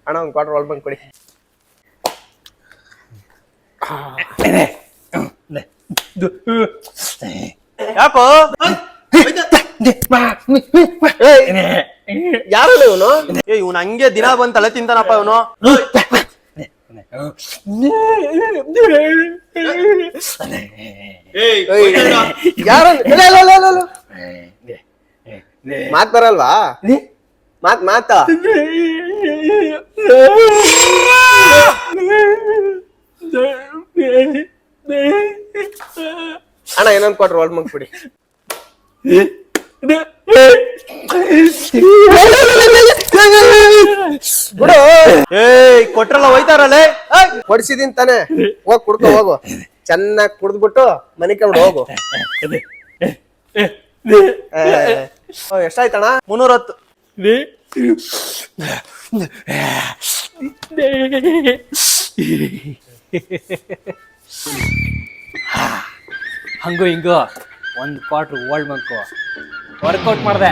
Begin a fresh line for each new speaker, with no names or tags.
ಅಣ್ಣ ಒಂದು quarter world bank ಕೊಡಿ.
ಯಾಕೋ
ಯಾರಲ್ಲ ಇವನು?
ಇವ್ನು ಹಂಗೆ ದಿನ ಬಂದ್ ತಲೆ ತಿಂತಾನಪ್ಪ ಇವನು.
ಮಾತ್ ಬರಲ್ವಾ? ಮಾತ ಅಣ್ಣ ಇನ್ನೊಂದು ಕ್ವಾರ್ಟರ್ ವರ್ಲ್ಡ್ ಬ್ಯಾಂಕ್ ಕೊಡಿ. ಬಿಡು,
ಕೊಟ್ರಲ್ಲ ಹೋಯ್ತಾರಲ್ಲೇ.
ಕೊಡ್ಸಿದೀನಿ ತಾನೆ, ಹೋಗ್ ಕುಡ್ಕೊ ಹೋಗು. ಚೆನ್ನಾಗಿ ಕುಡ್ದ್ಬಿಟ್ಟು ಮನೆ ಕಂಡು ಹೋಗು. ಎಷ್ಟಾಯ್ತಣ್ಣ?
310.
ಹಂಗು ಹಿಂಗು 1 ಕ್ವಾರ್ಟರ್ ವರ್ಲ್ಡ್ ಬ್ಯಾಂಕು ವರ್ಕೌಟ್ ಮಾಡಿದೆ.